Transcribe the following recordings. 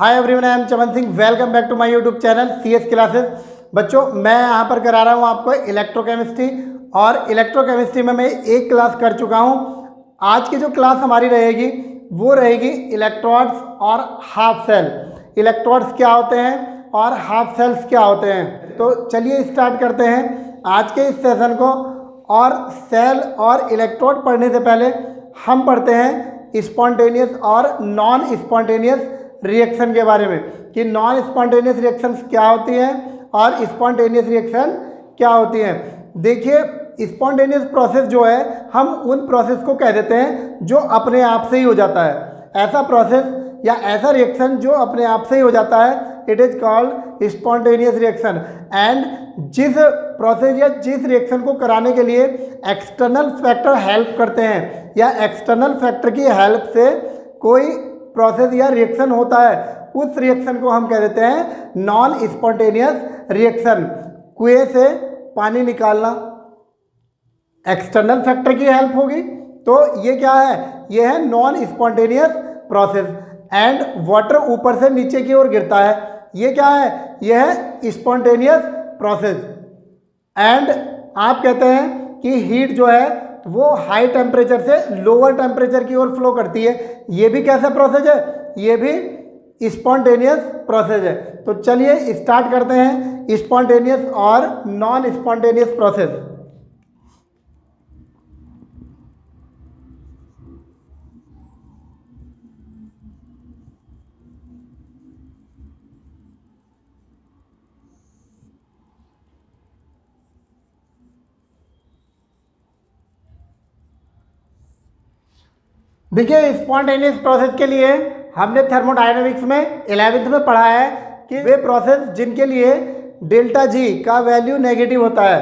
Hi everyone, I am Chaman Singh. Welcome back to my YouTube channel CS classes. बच्चों, मैं यहाँ पर करा रहा हूँ आपको इलेक्ट्रोकेमिस्ट्री, और इलेक्ट्रोकेमिस्ट्री में मैं एक क्लास कर चुका हूँ। आज की जो क्लास हमारी रहेगी वो रहेगी इलेक्ट्रोड्स और हाफ सेल। इलेक्ट्रोड्स क्या होते हैं और हाफ सेल्स क्या होते हैं, तो चलिए स्टार्ट करते हैं आज के इस सेशन को। और सेल और इलेक्ट्रोड पढ़ने से पहले हम पढ़ते हैं स्पॉन्टेनियस और नॉन स्पॉन्टेनियस रिएक्शन के बारे में, कि नॉन स्पॉन्टेनियस रिएक्शंस क्या होती हैं और स्पॉन्टेनियस रिएक्शन क्या होती हैं। देखिए, स्पॉन्टेनियस प्रोसेस जो है, हम उन प्रोसेस को कह देते हैं जो अपने आप से ही हो जाता है। ऐसा प्रोसेस या ऐसा रिएक्शन जो अपने आप से ही हो जाता है, it is called spontaneous reaction. And जिस प्रोसेस या जिस रिएक्शन को कराने के लिए एक्सटर्नल फैक्टर हेल्प करते हैं या एक्सटर्नल फैक्टर की हेल्प से कोई प्रोसेस या रिएक्शन होता है, उस रिएक्शन को हम कह देते हैं नॉन स्पॉन्टेनियस रिएक्शन। कुएं से पानी निकालना एक्सटर्नल फैक्टर की हेल्प होगी, तो ये क्या है, ये है non spontaneous process. And water ऊपर से नीचे की ओर गिरता है, ये क्या है, ये है स्पॉन्टेनियस प्रोसेस। एंड आप कहते हैं कि हीट जो है वो हाई टेम्परेचर से लोअर टेम्परेचर की ओर फ्लो करती है, ये भी कैसा प्रोसेस है, ये भी स्पॉन्टेनियस प्रोसेस है। तो चलिए स्टार्ट करते हैं स्पॉन्टेनियस और नॉन स्पॉन्टेनियस प्रोसेस। देखिए, स्पॉन्टेनियस प्रोसेस के लिए हमने थर्मोडायनेमिक्स में 11th में पढ़ा है कि वे प्रोसेस जिनके लिए डेल्टा जी का वैल्यू नेगेटिव होता है,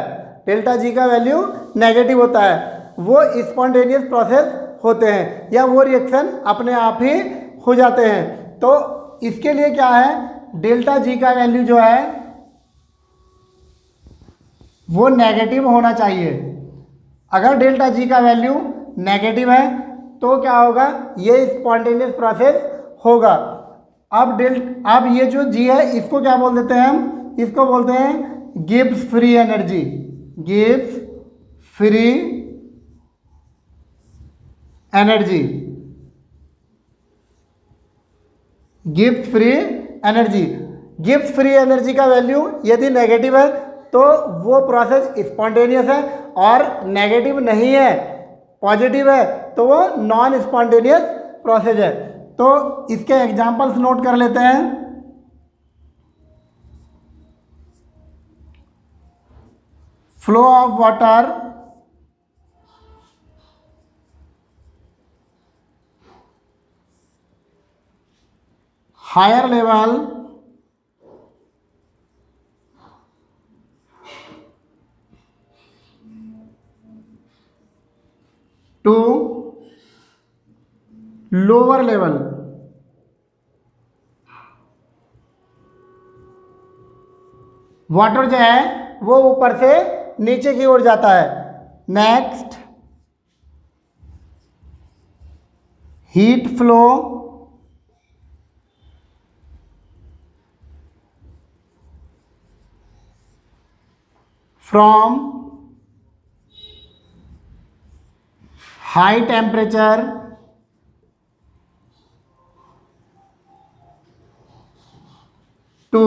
डेल्टा जी का वैल्यू नेगेटिव होता है, वो स्पॉन्टेनियस प्रोसेस होते हैं, या वो रिएक्शन अपने आप ही हो जाते हैं। तो इसके लिए क्या है, डेल्टा जी का वैल्यू जो है वो नेगेटिव होना चाहिए। अगर डेल्टा जी का वैल्यू नेगेटिव है तो क्या होगा, ये स्पॉन्टेनियस प्रोसेस होगा। अब ये जो जी है इसको क्या बोल देते हैं हम, इसको बोलते हैं Gibbs free energy. Gibbs free energy, Gibbs free energy. Gibbs free energy का वैल्यू यदि नेगेटिव है तो वो प्रोसेस स्पॉन्टेनियस है, और नेगेटिव नहीं है, पॉजिटिव है, तो वो नॉन स्पॉन्टेनियस प्रोसेस है। तो इसके एग्जांपल्स नोट कर लेते हैं। Flow of water higher level to lower level. Water जो है वो ऊपर से नीचे की ओर जाता है। Next, heat flow from high temperature to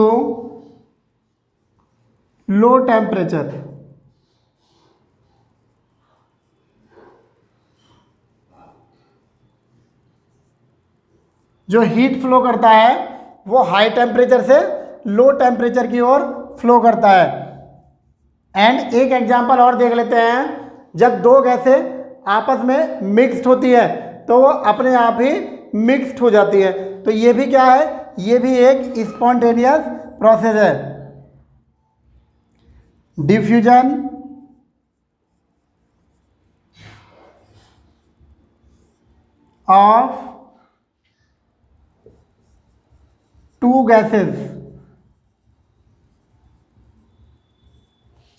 low temperature. जो हीट फ्लो करता है वो हाई टेम्परेचर से लो टेम्परेचर की ओर फ्लो करता है। एंड एक एग्जांपल और देख लेते हैं। जब दो गैसें आपस में मिक्स्ड होती है तो वो अपने आप ही मिक्स्ड हो जाती है, तो ये भी क्या है, ये भी एक स्पॉन्टेनियस प्रोसेस है। डिफ्यूजन ऑफ टू गैसेस,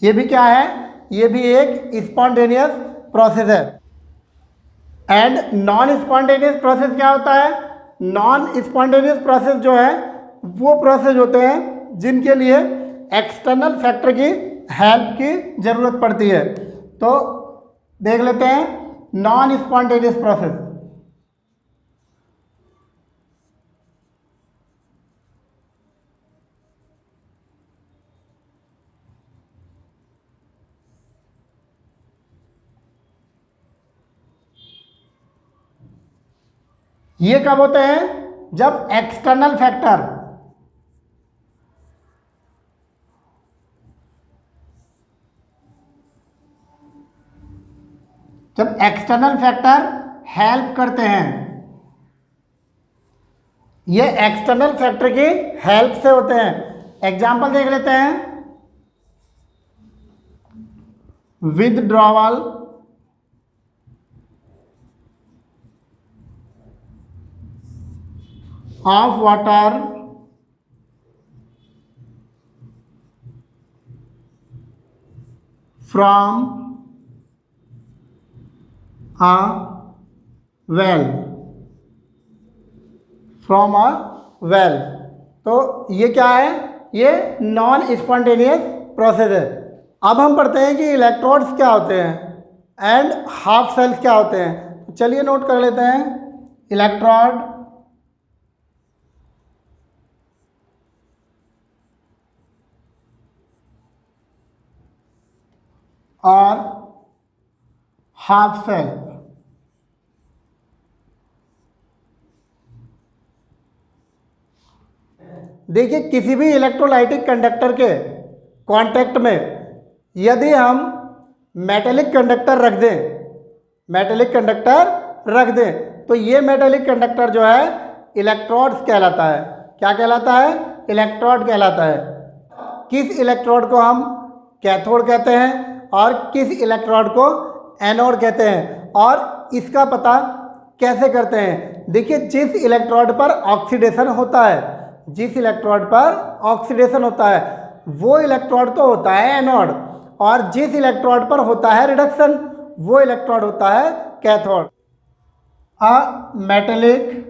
ये भी क्या है, ये भी एक स्पॉन्टेनियस प्रोसेस है। एंड नॉन स्पॉन्टेनियस प्रोसेस क्या होता है, नॉन स्पॉन्टेनियस प्रोसेस जो है वो प्रोसेस होते हैं जिनके लिए एक्सटर्नल फैक्टर की हेल्प की ज़रूरत पड़ती है। तो देख लेते हैं नॉन स्पॉन्टेनियस प्रोसेस। ये कब होते हैं? जब एक्सटर्नल फैक्टर हेल्प करते हैं। ये एक्सटर्नल फैक्टर की हेल्प से होते हैं। एग्जाम्पल देख लेते हैं। Withdrawal of water from a well, तो ये क्या है? ये नॉन स्पॉन्टेनियस प्रोसेस है। अब हम पढ़ते हैं कि इलेक्ट्रोड्स क्या होते हैं एंड हाफ सेल्स क्या होते हैं। चलिए नोट कर लेते हैं। इलेक्ट्रोड और हाफ सेल। देखिए, किसी भी इलेक्ट्रोलाइटिक कंडक्टर के कांटेक्ट में यदि हम मेटेलिक कंडक्टर रख दें तो ये मेटेलिक कंडक्टर जो है इलेक्ट्रोड्स कहलाता है। क्या कहलाता है? इलेक्ट्रोड कहलाता है। किस इलेक्ट्रोड को हम कैथोड कहते हैं और किस इलेक्ट्रोड को एनोड कहते हैं, और इसका पता कैसे करते हैं? देखिए, जिस इलेक्ट्रोड पर ऑक्सीडेशन होता है वो इलेक्ट्रोड तो होता है एनोड, और जिस इलेक्ट्रोड पर होता है रिडक्शन वो इलेक्ट्रोड होता है cathode. A metallic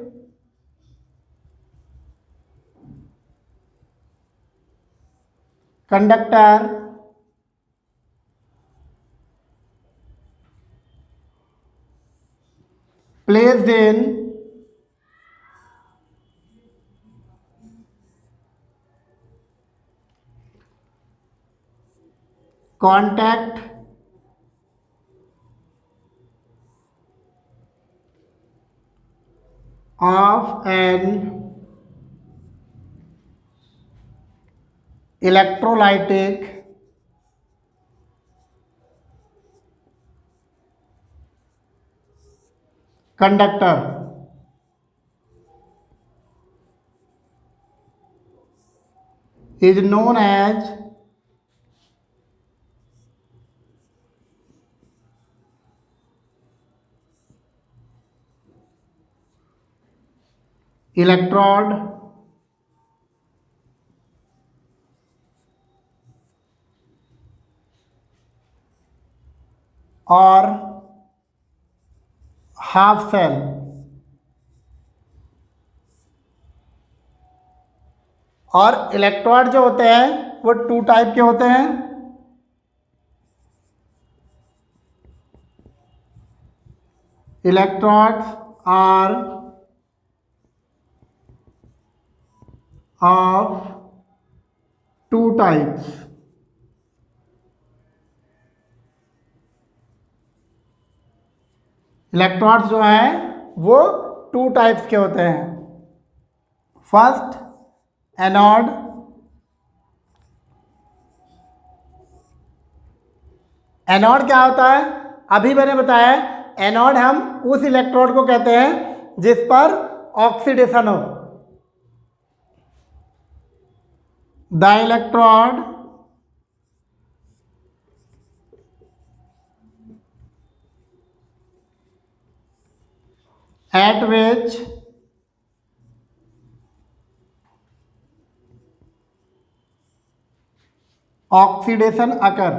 conductor placed in contact of an electrolytic conductor is known as electrode और हाफ सेल। और इलेक्ट्रोड जो होते हैं वो टू टाइप के होते हैं। Electrodes are of two types. Electrodes जो हैं वो टू टाइप्स के होते हैं। फर्स्ट एनोड, एनोड क्या होता है? अभी मैंने बताया, एनोड हम उस इलेक्ट्रोड को कहते हैं जिस पर ऑक्सीडेशन हो। The electrode at which oxidation occur,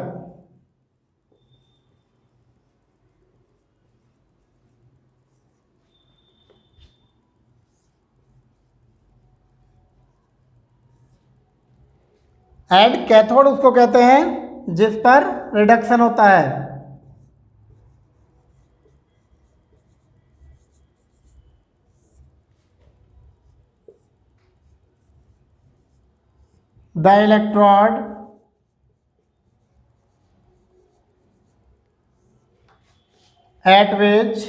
and cathode उसको कहते हैं जिस पर रिडक्शन होता है। The electrode at which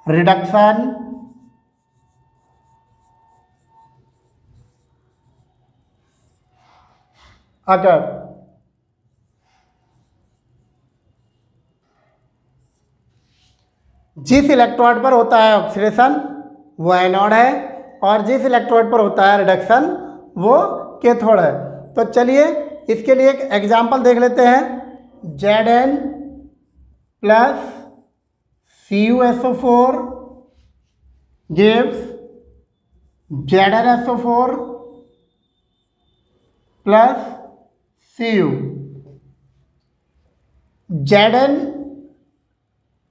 reduction occur। जिस इलेक्ट्रोड पर होता है ऑक्सीडेशन वो एनोड है और जिस इलेक्ट्रोड पर होता है रिडक्शन वो कैथोड है। तो चलिए इसके लिए एक एग्जांपल देख लेते हैं। Zn plus CuSO4 gives ZnSO4 plus Cu। Zn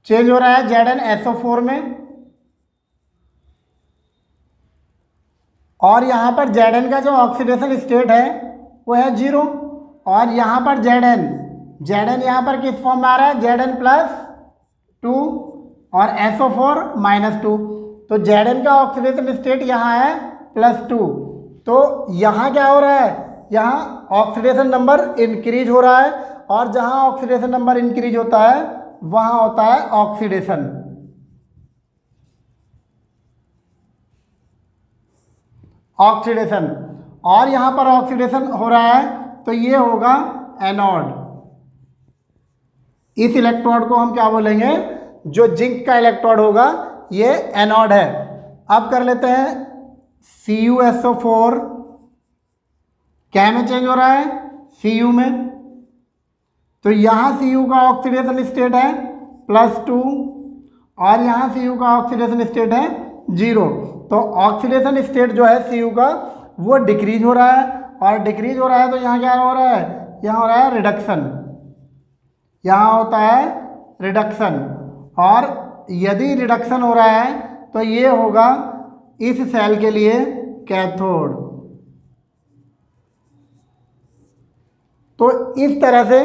change हो रहा है ZnSO4 में और यहाँ पर Zn का जो ऑक्सीडेशन स्टेट है वो है 0 और यहाँ पर Zn यहाँ पर किस फॉर्म में आ रहा है Zn प्लस 2 और SO4 माइनस 2। तो Zn का ऑक्सीडेशन स्टेट यहाँ है प्लस 2। तो यहाँ क्या हो रहा है, यहाँ ऑक्सीडेशन नंबर इंक्रीज हो रहा है और जहाँ ऑक्सीडेशन नंबर इंक्रीज होता है वहाँ होता है ऑक्सीडेशन। और यहाँ पर ऑक्सीडेशन हो रहा है तो ये होगा एनोड। इस इलेक्ट्रोड को हम क्या बोलेंगे, जो जिंक का इलेक्ट्रोड होगा ये एनोड है। अब कर लेते हैं CuSO4 क्या में चेंज हो रहा है, Cu में। तो यहाँ Cu का ऑक्सीडेशन स्टेट है +2 और यहाँ Cu का ऑक्सीडेशन स्टेट है 0। तो ऑक्सीडेशन स्टेट जो है Cu का वो डिक्रीज हो रहा है और डिक्रीज हो रहा है तो यहाँ क्या हो रहा है, यहाँ हो रहा है रिडक्शन, यहाँ होता है रिडक्शन। और यदि रिडक्शन हो रहा है तो ये होगा इस सेल के लिए कैथोड। तो इस तरह से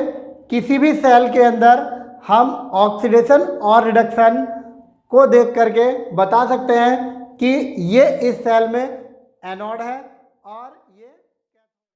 किसी भी सेल के अंदर हम ऑक्सीडेशन और रिडक्शन को देख करके बता सकते हैं कि ये इस सेल में एनोड है और ये